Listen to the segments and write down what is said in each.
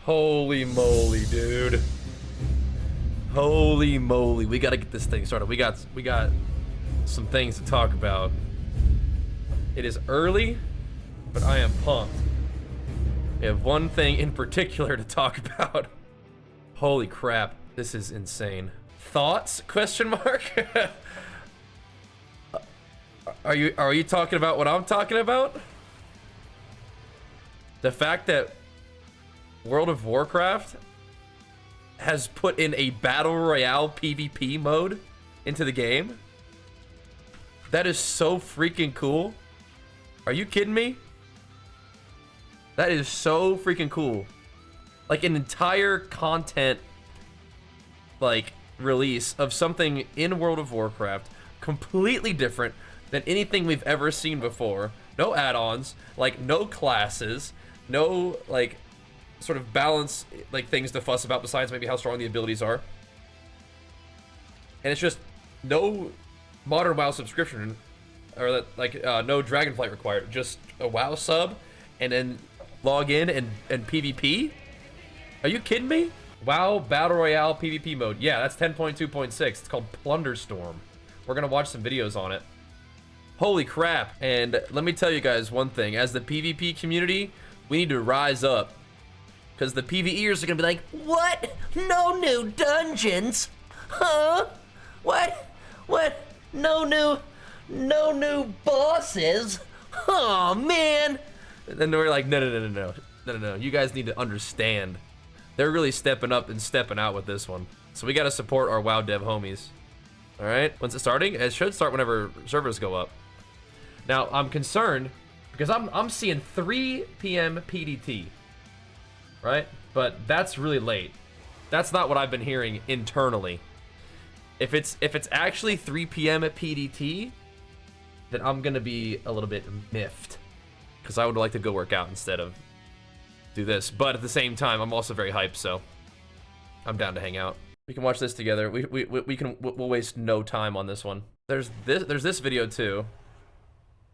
Holy moly, dude. Holy moly. We gotta get this thing started. We got some things to talk about. It is early, but I am pumped. We have one thing in particular to talk about. Holy crap, this is insane. Thoughts? Question mark? Are you talking about what I'm talking about? The fact that World of Warcraft has put in a Battle Royale PvP mode into the game? That is so freaking cool. Are you kidding me? That is so freaking cool. Like an entire content like release of something in World of Warcraft completely different than anything we've ever seen before. No add-ons, like no classes, no like sort of balance like things to fuss about besides maybe how strong the abilities are. And it's just no modern WoW subscription or that like no Dragonflight required, just a WoW sub and then log in and PvP? Are you kidding me? WoW Battle Royale PvP mode. Yeah, that's 10.2.6. It's called Plunderstorm. We're gonna watch some videos on it. Holy crap. And let me tell you guys one thing. As the PvP community, we need to rise up. Because the PvEers are gonna be like, what? No new dungeons? Huh? What? What? No new bosses? Oh man. And then we're like, no. You guys need to understand. They're really stepping up and stepping out with this one. So we gotta support our WoW dev homies. All right, when's it starting? It should start whenever servers go up. Now I'm concerned because I'm seeing 3 p.m. PDT, right? But that's really late. That's not what I've been hearing internally. If it's actually 3 p.m. PDT, then I'm gonna be a little bit miffed because I would like to go work out instead of do this. But at the same time, I'm also very hyped, so I'm down to hang out. We can watch this together. We'll waste no time on this one. There's this video too.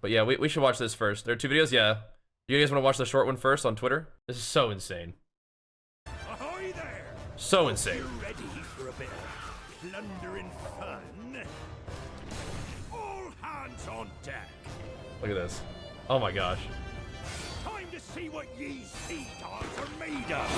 But yeah, we should watch this first. There are 2 videos, yeah. You guys want to watch the short one first on Twitter? This is so insane. Ahoy there! So insane. You ready for a bit of plundering fun? All hands on deck. Look at this. Oh my gosh. Time to see what ye sea dogs are made of.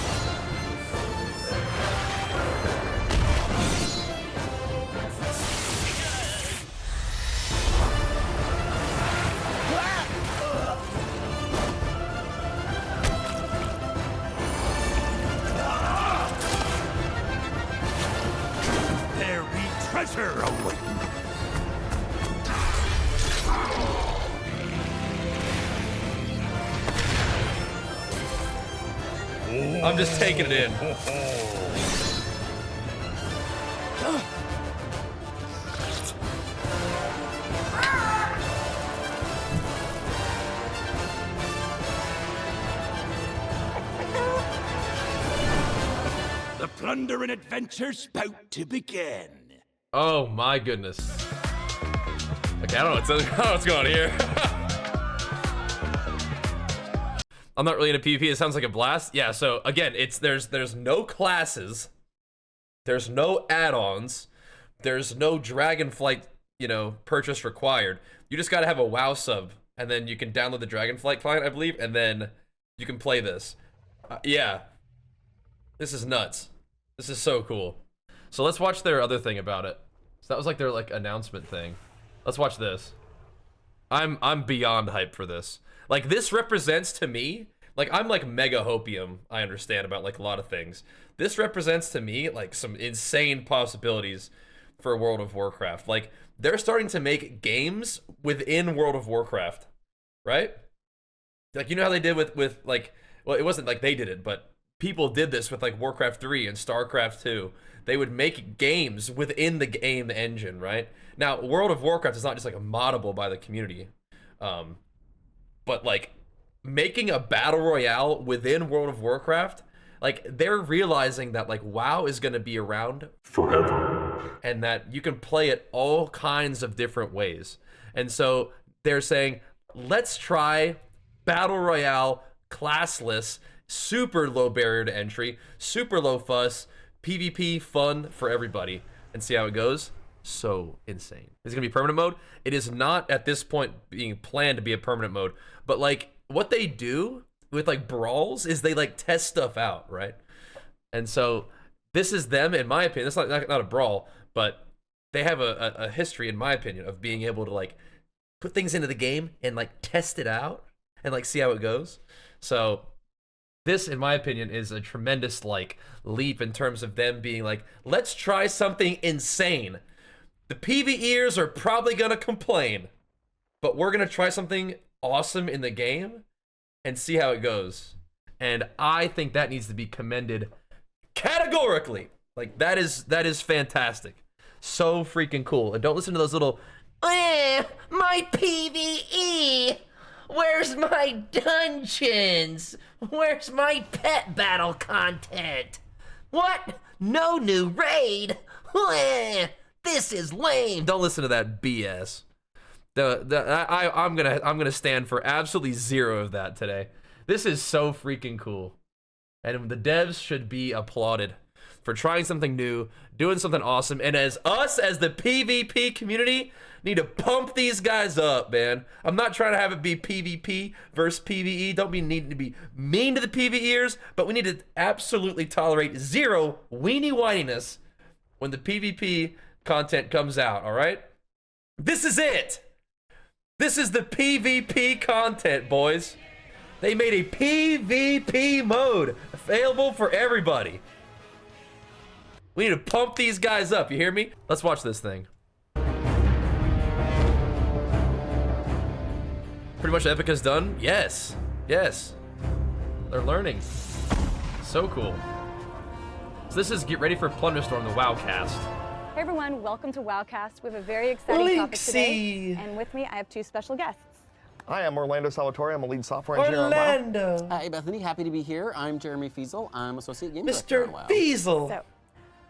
There be treasure awaiting. I'm just taking it in. The plundering adventure's about to begin. Oh my goodness. Okay, I don't know what's going on here. I'm not really into PvP. It sounds like a blast. Yeah, so again, there's no classes, there's no add-ons, there's no Dragonflight, purchase required. You just gotta have a WoW sub, and then you can download the Dragonflight client, I believe, and then you can play this. Yeah, this is nuts. This is so cool. So let's watch their other thing about it. So that was like their announcement thing. Let's watch this. I'm beyond hyped for this. Like, this represents to me, like, I'm like mega hopium, I understand about like a lot of things. This represents to me like some insane possibilities for World of Warcraft. Like, they're starting to make games within World of Warcraft, right? Like, you know how they did with like, well, it wasn't like they did it, but people did this with like Warcraft 3 and StarCraft 2. They would make games within the game engine, right? Now, World of Warcraft is not just like a moddable by the community. But like making a battle royale within World of Warcraft, like they're realizing that like WoW is going to be around forever and that you can play it all kinds of different ways. And so they're saying, let's try battle royale classless super low barrier to entry, super low fuss, PvP fun for everybody, and see how it goes. So insane. It's gonna be permanent mode. It is not at this point being planned to be a permanent mode, but like what they do with like brawls is they like test stuff out, right? And so this is them, in my opinion. It's not a brawl, but they have a history, in my opinion, of being able to like put things into the game and like test it out and like see how it goes. So this, in my opinion, is a tremendous like leap in terms of them being like, let's try something insane. The PvEers are probably gonna complain, but we're gonna try something awesome in the game and see how it goes. And I think that needs to be commended categorically. Like that is fantastic. So freaking cool. And don't listen to those little my PvE. Where's my dungeons? Where's my pet battle content? What? No new raid? This is lame. Don't listen to that BS. I'm gonna stand for absolutely zero of that today. This is so freaking cool. And the devs should be applauded for trying something new, doing something awesome, and as us, as the PvP community, need to pump these guys up, man. I'm not trying to have it be PvP versus PvE. Don't be needing to be mean to the PvEers, but we need to absolutely tolerate zero weenie whininess when the PvP content comes out, all right? This is it. This is the PvP content, boys. They made a PvP mode available for everybody. We need to pump these guys up, you hear me? Let's watch this thing. Pretty much Epica's done? Yes. Yes. They're learning. So cool. So this is Get Ready for Plunderstorm, the WoWcast. Hey everyone, welcome to WoWcast. We have a very exciting topic today. And with me, I have two special guests. Hi, I'm Orlando Salvatore. I'm a lead software engineer on WoW. Orlando! Hi, Bethany. Happy to be here. I'm Jeremy Fiesel. I'm Associate Game Director on WoW. Mr. Fiesel! So,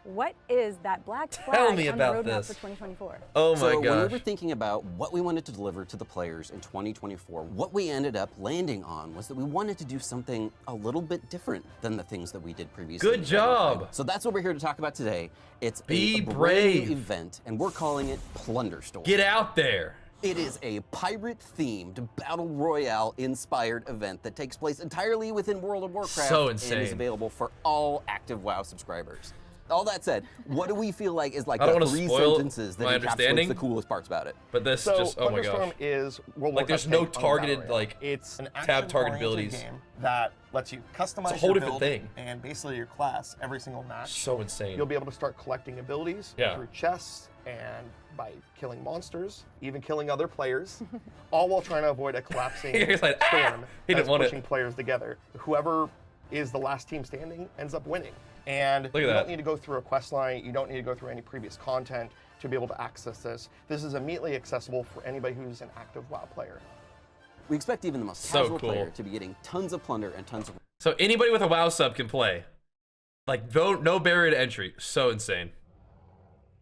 what is that black flag Tell me on about the roadmap this. for 2024? Oh my So gosh. when we were thinking about what we wanted to deliver to the players in 2024, what we ended up landing on was that we wanted to do something a little bit different than the things that we did previously. Good job! So that's what we're here to talk about today. It's Be a brand brave. new event, and we're calling it Plunderstorm. Get out there! It is a pirate-themed, Battle Royale-inspired event that takes place entirely within World of Warcraft So and is insane. available for all active WoW subscribers. All that said, what do we feel like is like I don't the wanna three spoil sentences my that understanding. encapsulates the coolest parts about it? But this So, just, oh my Plunderstorm gosh. is World of Like, there's Warcraft no take on Battle targeted, Royale. like, it's an tab target action-oriented abilities. game that lets you customize It's a whole your different build thing. and basically your class every single match. So insane. You'll be able to start collecting abilities Yeah. through chests and by killing monsters, even killing other players, all while trying to avoid a collapsing He's like, "Ah!" storm He that's didn't want it. pushing players together. Whoever is the last team standing ends up winning. And Look at you that. don't need to go through a quest line, you don't need to go through any previous content to be able to access this. This is immediately accessible for anybody who's an active WoW player. We expect even the most So casual cool. player to be getting tons of plunder and tons of So anybody with a WoW sub can play. Like, no barrier to entry. So insane.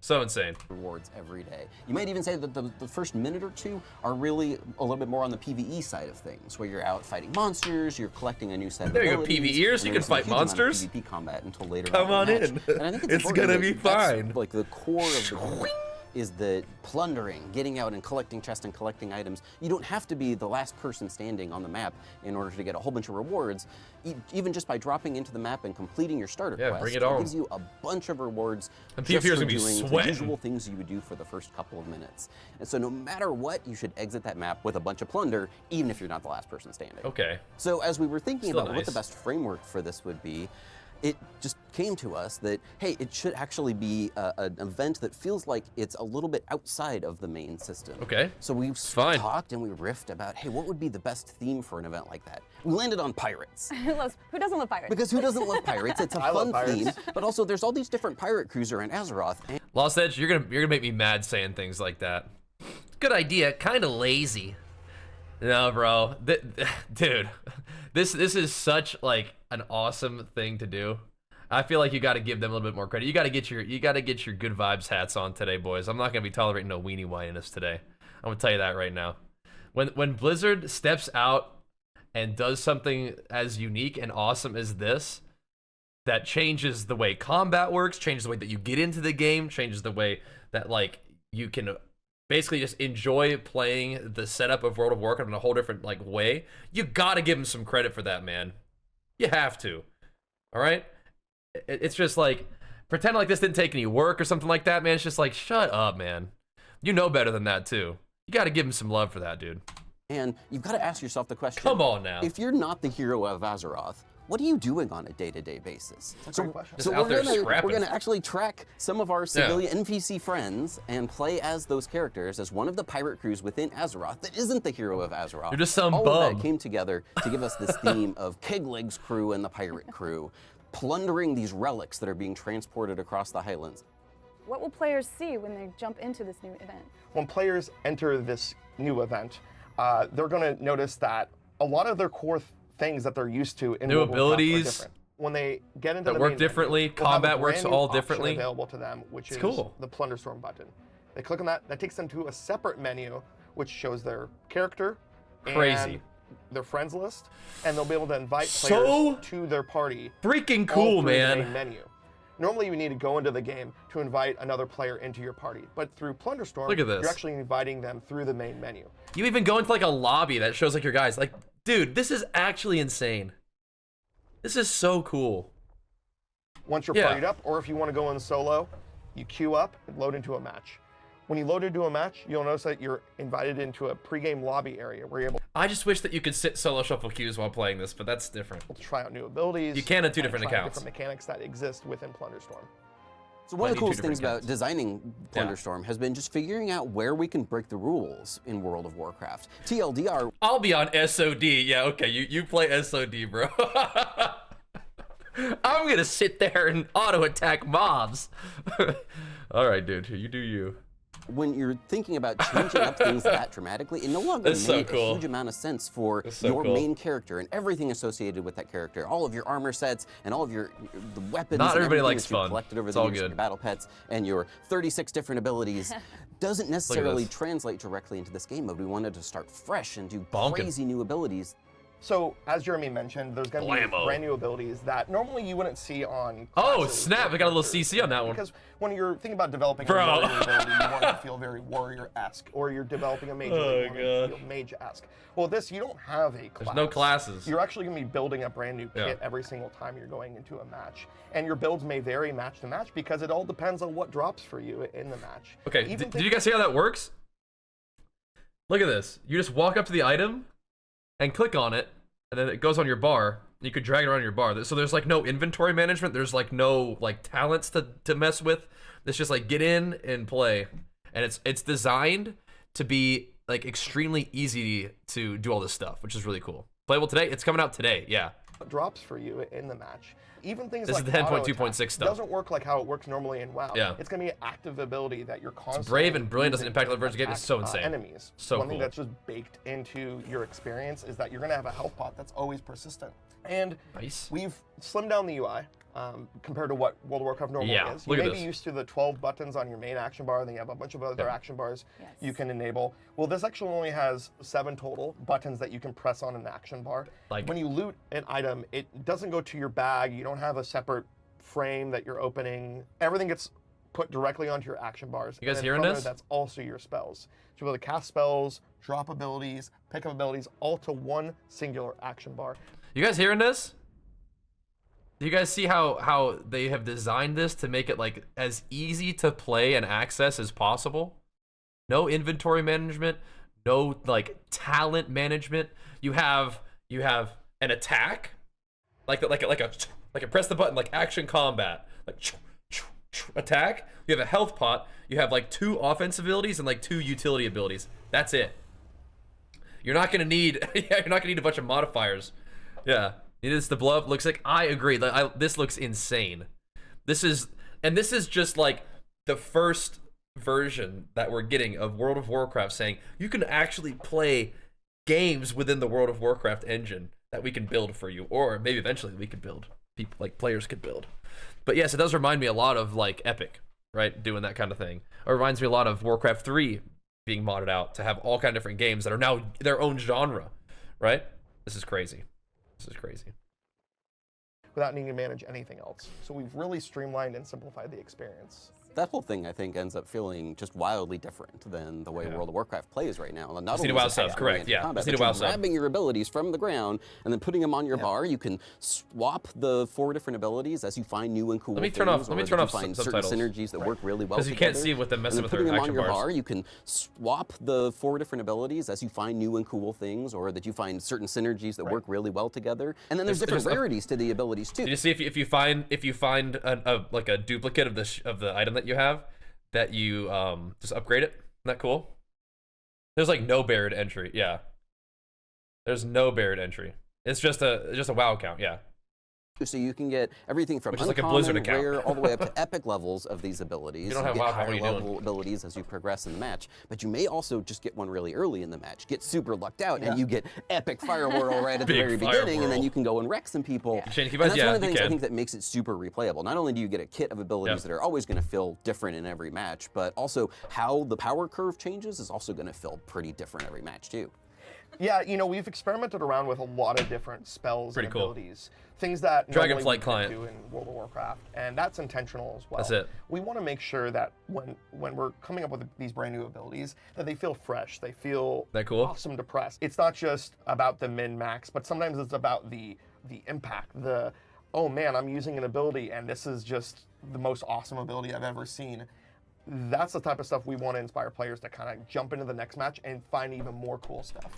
So insane. rewards every day. You might even say that the first minute or two are really a little bit more on the PvE side of things, where you're out fighting monsters, you're collecting a new set of There you go, abilities, PvEers, and you there's can a fight huge amount of monsters. PvP combat until later Come on in the on match. in. And I think It's important gonna that be that's, fine. like the core of the game is the plundering, getting out and collecting chests and collecting items. You don't have to be the last person standing on the map in order to get a whole bunch of rewards. Even just by dropping into the map and completing your starter Yeah, quest, bring it on. gives you a bunch of rewards And just PvPers for gonna be doing the sweating. usual things you would do for the first couple of minutes. And so no matter what, you should exit that map with a bunch of plunder, even if you're not the last person standing. Okay. So as we were thinking Still about what the nice. best framework for this would be, it just came to us that, hey, it should actually be an event that feels like it's a little bit outside of the main system. Okay. So we've Fine. talked and we riffed about, hey, what would be the best theme for an event like that? We landed on pirates. Who doesn't love pirates? Because who doesn't love pirates? It's a I love fun theme, pirates. but also there's all these different pirate crews around Azeroth. And Lost Edge, you're gonna make me mad saying things like that. Good idea, kind of lazy. No, bro, dude, this is such like an awesome thing to do. I feel like you got to give them a little bit more credit. You got to get your good vibes hats on today, boys. I'm not gonna be tolerating no weenie whininess today. I'm gonna tell you that right now. When Blizzard steps out and does something as unique and awesome as this, that changes the way combat works, changes the way that you get into the game, changes the way that like you can basically just enjoy playing the setup of World of Warcraft in a whole different like way, you gotta give him some credit for that, man. You have to. All right? It's just like, pretend like this didn't take any work or something like that, man. It's just like, shut up, man. You know better than that, too. You gotta give him some love for that, dude. And you've got to ask yourself the question. Come on now. If you're not the hero of Azeroth, what are you doing on a day-to-day basis? That's a great question. Just out there scrapping. we're gonna actually track some of our civilian NPC friends and play as those characters as one of the pirate crews within Azeroth that isn't the hero of Azeroth. You're just some All bum. of that came together to give us this theme of Kegleg's crew and the pirate crew, plundering these relics that are being transported across the Highlands. What will players see when they jump into this new event? When players enter this new event, they're going to notice that a lot of their core things that they're used to in New World of Warcraft are abilities different. When they get into that the work main differently, menu, they'll have a combat works brand new all option differently. available to them, which is cool. the Plunderstorm button. They click on that. That takes them to a separate menu, which shows their character, Crazy. and their friends list, and they'll be able to invite So players to their party. freaking all cool, through the man. main menu. Normally, you need to go into the game to invite another player into your party, but through Plunderstorm, Look at this. you're actually inviting them through the main menu. You even go into like a lobby that shows like your guys. Like, dude, this is actually insane. This is so cool. Once you're Yeah. partied up, or if you want to go in solo, you queue up and load into a match. When you load into a match, you'll notice that you're invited into a pregame lobby area where you're able I just wish that you could sit solo shuffle queues while playing this, but that's different. to try out new abilities. You can on two and different try out accounts. different mechanics that exist within Plunderstorm. So one of the Might need coolest two things different about accounts. designing Plunderstorm has been just figuring out where we can break the rules in World of Warcraft. TLDR, I'll be on SOD. Yeah, okay, you play SOD, bro. I'm gonna sit there and auto attack mobs. All right, dude, you do you. when you're thinking about changing up things that dramatically, it no longer That's so made cool. a huge amount of sense for That's so your cool. main character and everything associated with that character, all of your armor sets and all of your the weapons Not and everybody everything likes that you fun. collected over It's the all years, good. your battle pets and your 36 different abilities doesn't necessarily this. translate directly into this game mode. We wanted to start fresh and do Bonkin'. crazy new abilities. So, as Jeremy mentioned, there's going to be Blammo. brand new abilities that normally you wouldn't see on Oh, classes snap, or I got a little characters. CC on that one. Because when you're thinking about developing Bro. a warrior ability, you want it to feel very warrior-esque, or you're developing a mage ability, you want it to feel mage-esque. Well, this, you don't have a class. There's no classes. You're actually going to be building a brand new Yeah. kit every single time you're going into a match. And your builds may vary match to match because it all depends on what drops for you in the match. Okay, Even did you guys see how that works? Look at this. You just walk up to the item and click on it, and then it goes on your bar. You could drag it around your bar. So there's like no inventory management. There's like no like talents to mess with. It's just like get in and play. And it's designed to be like extremely easy to do all this stuff, which is really cool. Playable today? It's coming out today, yeah. what drops for you in the match. Even things This like is the auto 10.2.6 attack stuff. doesn't work like how it works normally in WoW. Yeah. It's going to be an active ability that you're constantly brave and brilliant, doesn't using impact to other versions of the game. It's attack, so insane. Enemies. So One thing cool. that's just baked into your experience is that you're going to have a health pot that's always persistent. And Nice. we've slimmed down the UI compared to what World of Warcraft normally Yeah, is. You look at may this. be used to the 12 buttons on your main action bar, and then you have a bunch of other Yeah. action bars Yes. you can enable. Well, this actually only has 7 total buttons that you can press on an action bar. Like- when you loot an item, it doesn't go to your bag. You don't have a separate frame that you're opening. Everything gets put directly onto your action bars. You guys And then hearing from there, this? That's also your spells. So you're able to cast spells, drop abilities, pick up abilities, all to one singular action bar. You guys hearing this? Do you guys see how they have designed this to make it like as easy to play and access as possible? No inventory management, no like talent management. You have an attack, like a press the button like action combat, like attack. You have a health pot. You have like 2 offensive abilities and like 2 utility abilities. That's it. You're not gonna need you're not gonna need a bunch of modifiers. Yeah. It is the blow up. Looks like I agree. This looks insane. This is just like the first version that we're getting of World of Warcraft saying you can actually play games within the World of Warcraft engine that we can build for you, or maybe eventually we could build. People like players could build. But yes, it does remind me a lot of like Epic, right? Doing that kind of thing. Or it reminds me a lot of Warcraft 3 being modded out to have all kind of different games that are now their own genre, right? This is crazy. This is crazy. Without needing to manage anything else. So we've really streamlined and simplified the experience. That whole thing, I think, ends up feeling just wildly different than the way World of Warcraft plays right now. Not only WoW is it sub, correct, yeah. combat, Need a but you're WoW sub. grabbing your abilities from the ground and then putting them on your bar. You can swap the 4 different abilities as you find new and cool Let me things. turn off find certain subtitles. synergies that work really well Because together. you can't see with them messing with their putting them on action your bars. bar, you can swap the 4 different abilities as you find new and cool things, or that you find certain synergies that work really well together. And then there's different rarities to the abilities too. Did you see if you find like a duplicate of the item that you have, that you just upgrade it? Isn't that cool? There's like no barrier to entry. Yeah. There's no barrier to entry. It's just a WoW account. Yeah. So you can get everything from Which is like a uncommon, Blizzard account. rare, all the way up to epic levels of these abilities. You don't have get WoW, what are higher you level doing? abilities as you progress in the match. But you may also just get one really early in the match, get super lucked out, and you get epic fire whirl right at the Big very fire beginning, and whirl. then you can go and wreck some people. You change And that's keybinds? one of the Yeah, you things I can. think that makes it super replayable. Not only do you get a kit of abilities that are always going to feel different in every match, but also how the power curve changes is also going to feel pretty different every match too. Yeah, you know, we've experimented around with a lot of different spells Pretty and cool. abilities. Things that normally we Dragonflight couldn't client. do in World of Warcraft, and that's intentional as well. That's it. We want to make sure that when we're coming up with these brand new abilities, that they feel fresh, they feel That cool? awesome to press. It's not just about the min-max, but sometimes it's about the impact, oh man, I'm using an ability and this is just the most awesome ability I've ever seen. That's the type of stuff we want to inspire players to kind of jump into the next match and find even more cool stuff.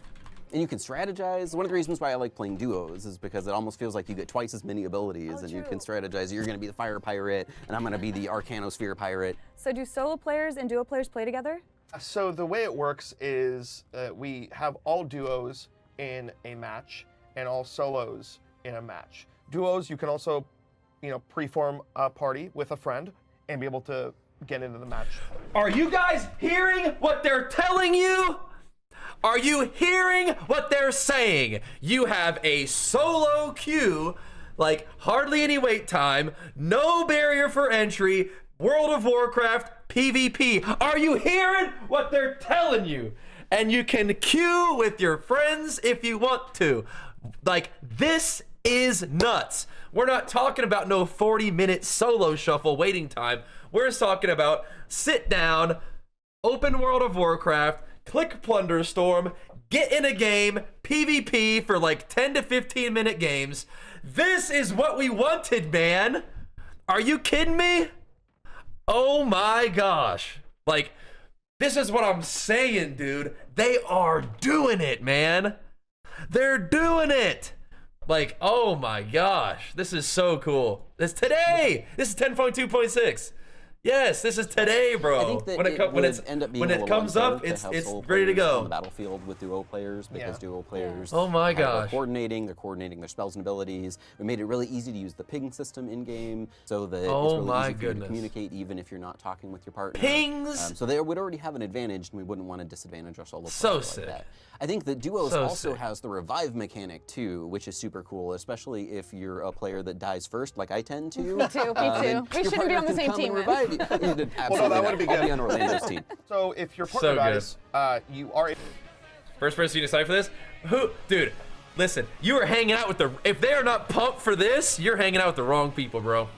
And you can strategize. One of the reasons why I like playing duos is because it almost feels like you get twice as many abilities, and you can strategize. You're going to be the fire pirate, and I'm going to be the Arcanosphere pirate. So do solo players and duo players play together? So the way it works is we have all duos in a match and all solos in a match. Duos, you can also, pre-form a party with a friend and be able to get into the match. Are you guys hearing what they're telling you? Are you hearing what they're saying? You have a solo queue, like hardly any wait time, no barrier for entry, World of Warcraft PvP. Are you hearing what they're telling you? And you can queue with your friends if you want to. Like, this is nuts. We're not talking about no 40-minute solo shuffle waiting time. We're talking about sit down, open World of Warcraft, click Plunderstorm, get in a game, PvP for like 10 to 15 minute games. This is what we wanted, man. Are you kidding me? Oh my gosh. Like, this is what I'm saying, dude. They are doing it, man. They're doing it. Like, oh my gosh. This is so cool. It's today. This is 10.2.6. Yes, this is today, bro. I think that when it comes up, to it's have solo ready to players go. on the battlefield with duo players, because duo players Oh my they're gosh. coordinating their spells and abilities. We made it really easy to use the ping system in game, so that Oh it's really my easy for you to goodness. communicate even if you're not talking with your partner. Pings! So they would already have an advantage, and we wouldn't want to disadvantage our solo So player sick. like that. I think that duos So also sick. has the revive mechanic too, which is super cool, especially if you're a player that dies first, like I tend to. Me too, me then too. We your shouldn't be partner on the can same come and team then. revive you. Absolutely that not. wouldn't be I'll good. be on Orlando's team. So if your partner So good. dies, you are First person you decide for this? Dude, listen, you are hanging out with if they are not pumped for this, you're hanging out with the wrong people, bro.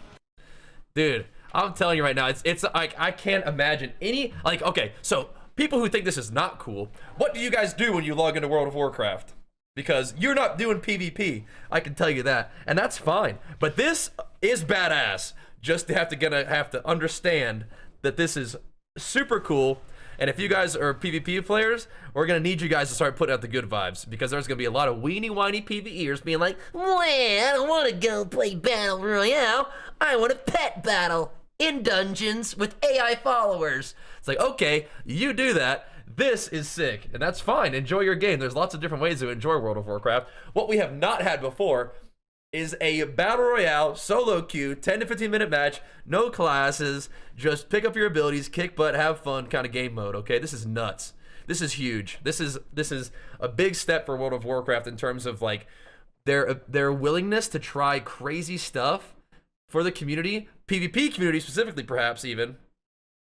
Dude, I'm telling you right now, it's like, I can't imagine any, like, okay, so people who think this is not cool, what do you guys do when you log into World of Warcraft? Because you're not doing PvP, I can tell you that, and that's fine. But this is badass. Just gonna have to understand that this is super cool. And if you guys are PvP players, we're gonna need you guys to start putting out the good vibes, because there's gonna be a lot of weenie whiny PvEers being like, well, I don't want to go play Battle Royale. I want a pet battle in dungeons with AI followers. It's like, okay, you do that. This is sick, and that's fine. Enjoy your game. There's lots of different ways to enjoy World of Warcraft. What we have not had before is a Battle Royale solo queue, 10 to 15 minute match, no classes, just pick up your abilities, kick butt, have fun kind of game mode, okay? This is nuts. This is huge. This is a big step for World of Warcraft in terms of like their willingness to try crazy stuff for the community, PvP community specifically perhaps even,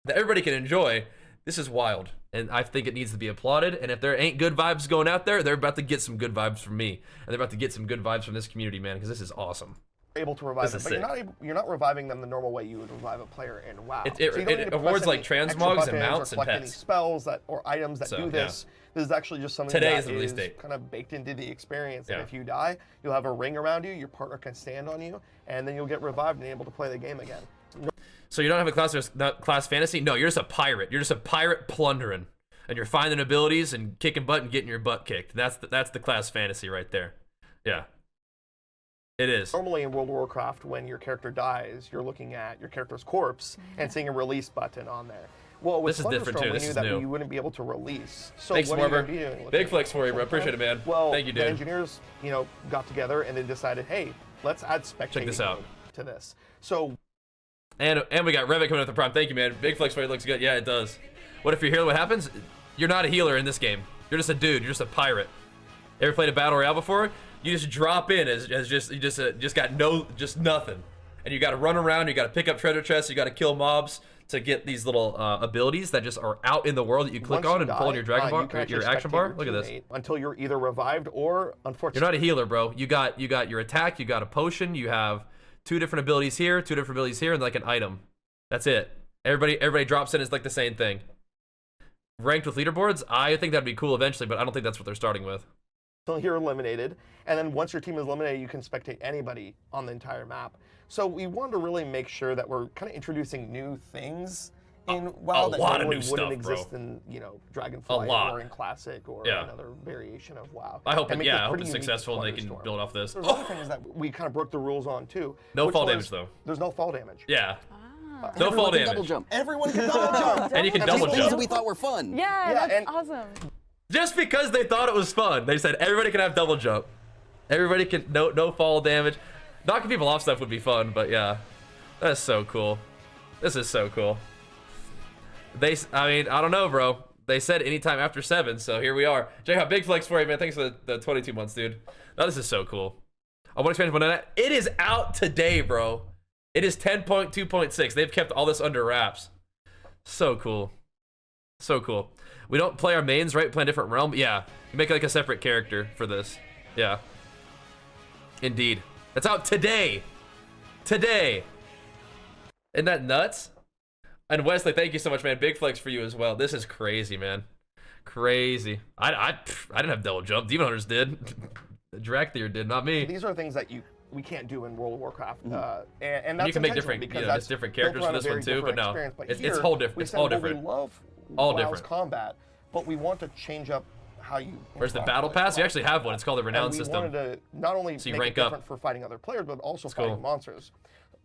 that everybody can enjoy. This is wild. And I think it needs to be applauded. And if there ain't good vibes going out there, they're about to get some good vibes from me. And they're about to get some good vibes from this community, man, because this is awesome. Able to revive them, This but is you're not reviving them the normal way you would revive a player in WoW. It So you don't need to awards press like any extra transmogs and buttons or mounts and collect any pets. spells or items that So, do this. This is actually just something Today that is the release date. kind of baked into the experience. And Yeah. if you die, you'll have a ring around you. Your partner can stand on you, and then you'll get revived and able to play the game again. So you don't have a class fantasy? No, you're just a pirate. You're just a pirate plundering. And you're finding abilities and kicking butt and getting your butt kicked. That's the class fantasy right there. Yeah. It is. Normally in World of Warcraft, when your character dies, you're looking at your character's corpse and seeing a release button on there. Well, with This is different, too. Plunderstorm, we This knew is that new. we wouldn't be able to release. So Thanks, what are you Morber. going to be doing? Big flex for you, bro. Appreciate it, man. Well, Thank you, the dude. engineers, got together and they decided, hey, let's add spectating Check this out. mode to this. So And we got Revit coming at the prime. Thank you, man. Big flex for you. Looks good. Yeah, it does. What if you're healer? What happens? You're not a healer in this game. You're just a dude. You're just a pirate. Ever played a Battle Royale before? You just drop in as just got nothing. And you got to run around. You got to pick up treasure chests. You got to kill mobs to get these little abilities that just are out in the world that you click once on you and pull on die, your dragon bar, you can actually your action spectate bar. your Look at this. teammate until you're either revived or, unfortunately, You're not a healer, bro. You got your attack, you got a potion, you have 2 different abilities here, 2 different abilities here, and like an item. That's it. Everybody drops in as like the same thing. Ranked with leaderboards, I think that'd be cool eventually, but I don't think that's what they're starting with. until you're eliminated. And then once your team is eliminated, you can spectate anybody on the entire map. So we wanted to really make sure that we're kind of introducing new things in WoW that lot of normally new wouldn't stuff, bro. exist in, Dragonflight lot. or in Classic or Yeah. another variation of WoW. I hope And make this I hope pretty it's unique to successful and they can Plunderstorm. build off this. There's other things that we kind of broke the rules on too. No which fall was- damage, though. There's no fall damage. Yeah. Ah. No fall Everyone can damage. Double jump. Everyone can double jump. And you can And double these Things that jump. we thought were fun. Yeah, Yeah, that's and- awesome. Just because they thought it was fun, they said everybody can have double jump. Everybody can no fall damage. Knocking people off stuff would be fun, but yeah, that's so cool. This is so cool. I mean, I don't know, bro. They said anytime after 7, so here we are. J-Hop, big flex for you, man. Thanks for the 22 months, dude. No, this is so cool. I want to expand on that. It is out today, bro. It is 10.2.6. They've kept all this under wraps. So cool. So cool. We don't play our mains, right? We play a different realm. Yeah. You make like a separate character for this. Yeah. Indeed. That's out today. Today. Isn't that nuts? And Wesley, thank you so much, man. Big flex for you as well. This is crazy, man. Crazy. I didn't have double jump. Demon Hunters did. Drakthir did, not me. These are things that we can't do in World of Warcraft, and that's You can make intentional different, because there's that's different built characters for around a this one very too, but different no, experience. But it's here, whole different. we It's said, all well, different. We love All WoW's different. combat, but we want to change up how you. Where's the interact battle with pass? You WoW. actually have one. It's called the And Renown we system. wanted to not only So you make rank it up. different for fighting other players, but also cool. fighting monsters.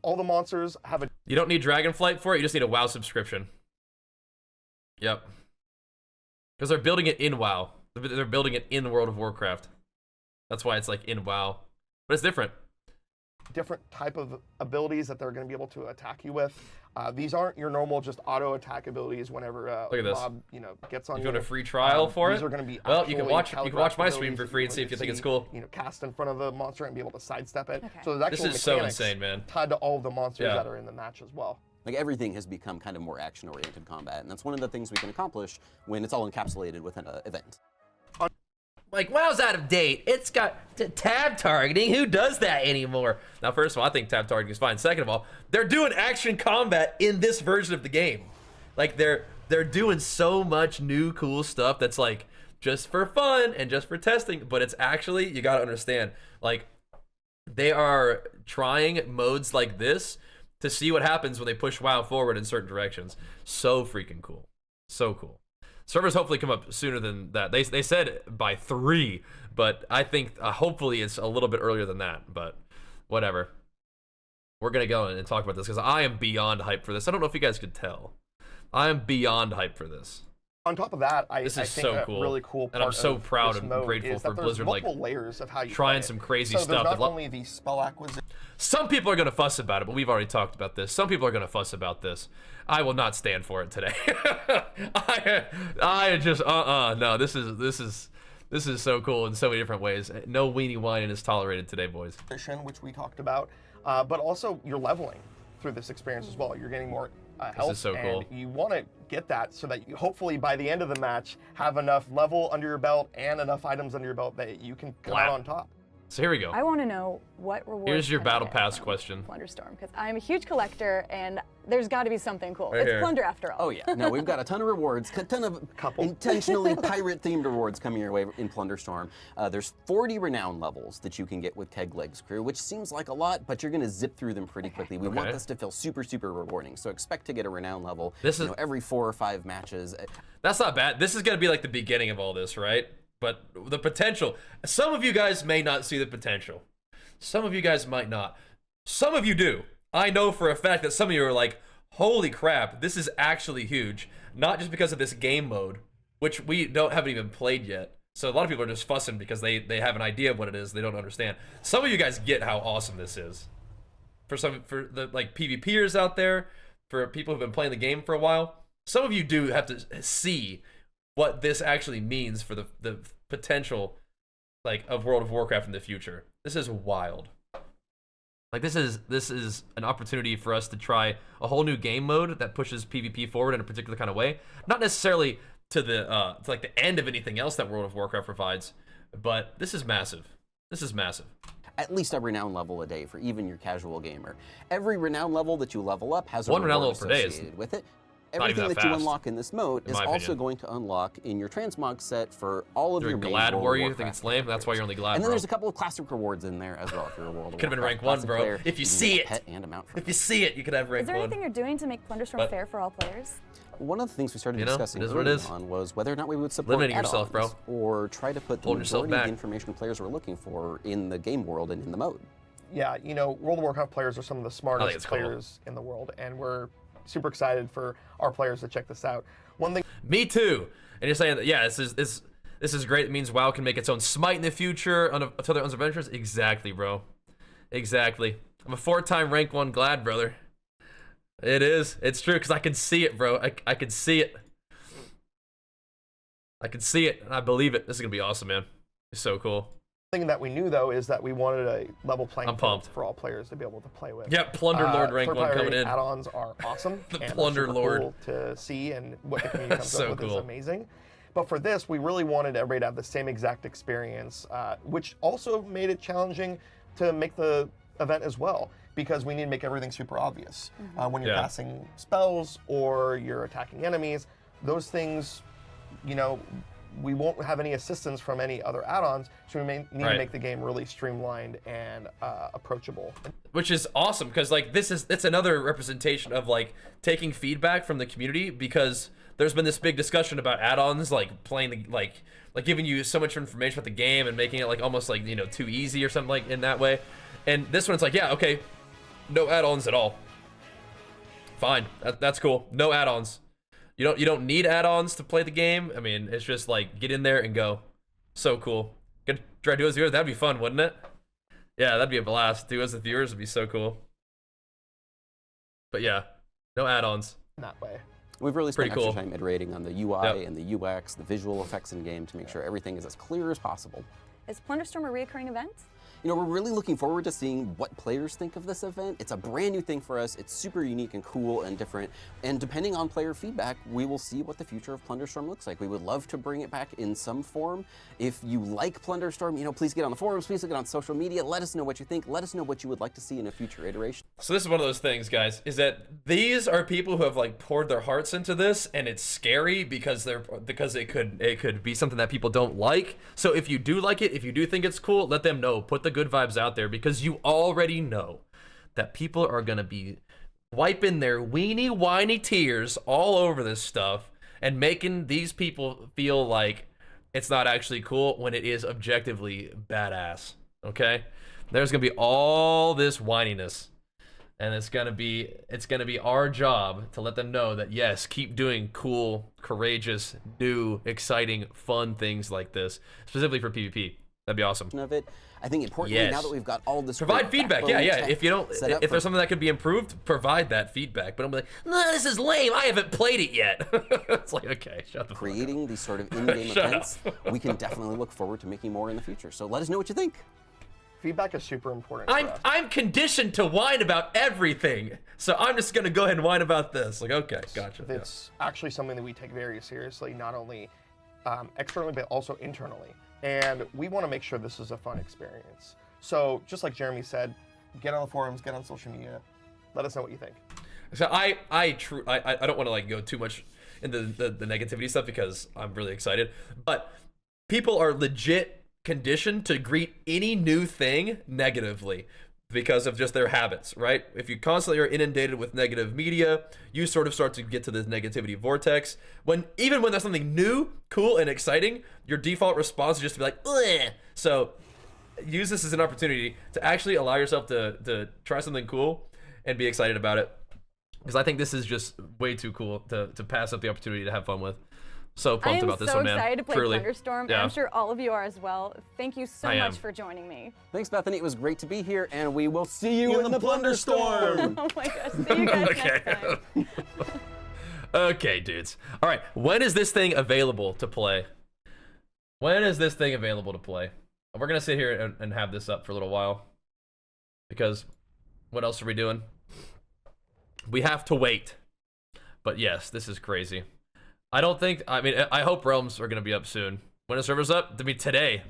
All the monsters have a You don't need Dragonflight for it. You just need a WoW subscription. Yep. Because they're building it in WoW. They're building it in World of Warcraft. That's why it's like in WoW. But it's different. different type of abilities that they're going to be able to attack you with. These aren't your normal just auto attack abilities whenever Look at this. mob gets on You you. got a free trial for These it? are going to be Well, you can actually watch telegraphed my stream abilities for that free you're and see if you going think to it's cool. cast in front of the monster and be able to sidestep it. Okay. So there's This actual is so mechanics insane, man. tied to all of the monsters Yeah. that are in the match as well. Like everything has become kind of more action-oriented combat, and that's one of the things we can accomplish when it's all encapsulated within an event. Like, WoW's out of date. It's got tab targeting. Who does that anymore? Now, first of all, I think tab targeting is fine. Second of all, they're doing action combat in this version of the game. Like, they're doing so much new cool stuff that's like just for fun and just for testing, but it's actually, you gotta understand, like, they are trying modes like this to see what happens when they push WoW forward in certain directions. So freaking cool. So cool. Servers hopefully come up sooner than that. They said by 3, but I think hopefully it's a little bit earlier than that, but whatever. We're going to go and talk about this because I am beyond hyped for this. I don't know if you guys could tell. I am beyond hyped for this. On top of that, This I is think so a cool. really cool part And I'm so of proud this and mode grateful is that for there's Blizzard, like, multiple layers of how you trying play it. some crazy so stuff. There's not only the spell acquisition. Some people are going to fuss about it, but we've already talked about this. Some people are going to fuss about this. I will not stand for it today. I just no, this is so cool in so many different ways. No weenie whining is tolerated today, boys. Which we talked about, but also you're leveling through this experience as well. You're getting more health, is so and cool. you want to get that so that you hopefully by the end of the match have enough level under your belt and enough items under your belt that you can come out on top. So here we go. I want to know what rewards. Here's your can I battle get pass from question. Plunderstorm, because I'm a huge collector, and there's got to be something cool. Right It's here. plunder after all. Oh yeah, no, we've got a ton of rewards, a ton of intentionally pirate-themed rewards coming your way in Plunderstorm. There's 40 renown levels that you can get with Keg Legs Crew, which seems like a lot, but you're gonna zip through them pretty quickly. We want this to feel super, super rewarding, so expect to get a renown level every 4 or 5 matches. That's not bad. This is gonna be like the beginning of all this, right? But the potential, some of you guys may not see the potential. Some of you guys might not. Some of you do. I know for a fact that some of you are like, holy crap, this is actually huge. Not just because of this game mode, which we haven't even played yet. So a lot of people are just fussing because they have an idea of what it is. They don't understand. Some of you guys get how awesome this is. For the like PvPers out there, for people who've been playing the game for a while, some of you do have to see what this actually means for the potential like of World of Warcraft in the future. This is wild. Like this is an opportunity for us to try a whole new game mode that pushes PvP forward in a particular kind of way. Not necessarily to the to like the end of anything else that World of Warcraft provides, but this is massive. This is massive. At least a renown level a day for even your casual gamer. Every renown level that you level up has a One reward renown level per day associated with it. not even Everything that that you fast, unlock in this mode is my also opinion. going to unlock in your transmog set for all of You're your main glad World of warrior, you Warcraft think it's lame? That's why you're only glad, And then bro. there's a couple of classic rewards in there as well if you're a World of Could've been Warcraft rank 1, classic bro. player. If you can see get a it. pet and a mount for If you see it, you could have rank Is there 1. anything you're doing to make Plunderstorm But- fair for all players? One of the things we started You know, discussing it is what it early is. on was whether or not we would support Limiting yourself, add-ons bro. or try to put the Holding yourself majority of back. the information players were looking for in the game world and in the mode. Yeah, you know, World of Warcraft players are some of the it's smartest cool. players in the world, and we're super excited for our players to check this out. One thing Me too. And you're saying that, yeah, this is great. It means WoW can make its own Smite in the future to their own adventures. Exactly, bro. Exactly. I'm a 4-time rank 1 glad, brother. It is. It's true, because I can see it, bro. I can see it. I can see it, and I believe it. This is going to be awesome, man. It's so cool. thing that we knew, though, is that we wanted a level playing I'm field pumped. for all players to be able to play with. Yep, Plunder Lord rank 1 third-party coming in. Add-ons are awesome. The and Plunder super Lord. Cool to see, and what the community comes So up with cool. is amazing. But for this, we really wanted everybody to have the same exact experience, which also made it challenging to make the event as well, because we need to make everything super obvious. When you're Yeah. casting spells or you're attacking enemies, those things, you know, we won't have any assistance from any other add-ons, so we may need Right. to make the game really streamlined and approachable. Which is awesome, because like it's another representation of like taking feedback from the community, because there's been this big discussion about add-ons, like playing the like giving you so much information about the game and making it like almost like, you know, too easy or something like in that way. And this one's like, yeah, okay, no add-ons at all. Fine, that's cool. No add-ons. You don't need add-ons to play the game. I mean, it's just like get in there and go. So cool. Get try to do it as viewers. That'd be fun, wouldn't it? Yeah, that'd be a blast. Do as the viewers would be so cool. But yeah, no add-ons. In that way. We've really spent Pretty extra cool. time iterating on the UI Yep. and the UX, the visual effects in game to make sure everything is as clear as possible. Is Plunderstorm a reoccurring event? You know, we're really looking forward to seeing what players think of this event. It's a brand new thing for us. It's super unique and cool and different. And depending on player feedback, we will see what the future of Plunderstorm looks like. We would love to bring it back in some form. If you like Plunderstorm, you know, please get on the forums, please get on social media. Let us know what you think. Let us know what you would like to see in a future iteration. So this is one of those things, guys, is that these are people who have like poured their hearts into this, and it's scary because it could be something that people don't like. So if you do like it, if you do think it's cool, let them know. Put the good vibes out there, because you already know that people are gonna be wiping their weenie whiny tears all over this stuff and making these people feel like it's not actually cool when it is objectively badass. Okay? There's gonna be all this whininess. And it's gonna be our job to let them know that yes, keep doing cool, courageous, new, exciting, fun things like this, specifically for PvP. That'd be awesome. Of it, I think importantly, Yes. now that we've got all this Provide great feedback. backbone Yeah. tech If you don't, set up if for there's something that could be improved, provide that feedback. But I'm like, no, this is lame. I haven't played it yet. It's like, okay, shut the fuck up. creating these sort of in-game Shut events, we can definitely look forward to making more in the future. So let us know what you think. Feedback is super important. for us. I'm conditioned to whine about everything, so I'm just gonna go ahead and whine about this. Like, okay, gotcha. It's actually something that we take very seriously, not only externally but also internally. And we want to make sure this is a fun experience. So just like Jeremy said, get on the forums, get on social media, let us know what you think. So I don't want to like go too much into the negativity stuff because I'm really excited, but people are legit conditioned to greet any new thing negatively because of just their habits, right? If you constantly are inundated with negative media, you sort of start to get to this negativity vortex. Even when there's something new, cool, and exciting, your default response is just to be like, ugh. So use this as an opportunity to actually allow yourself to try something cool and be excited about it. Because I think this is just way too cool to pass up the opportunity to have fun with. So pumped about this one, man. I'm so excited to play Truly. Plunderstorm. Yeah. I'm sure all of you are as well. Thank you so much for joining me. Thanks, Bethany. It was great to be here, and we will see you in the Plunderstorm. Oh my gosh. See you guys next time. Okay, dudes. All right, when is this thing available to play? When is this thing available to play? We're gonna sit here and have this up for a little while because what else are we doing? We have to wait. But yes, this is crazy. I hope Realms are gonna be up soon. When is servers up? To be today.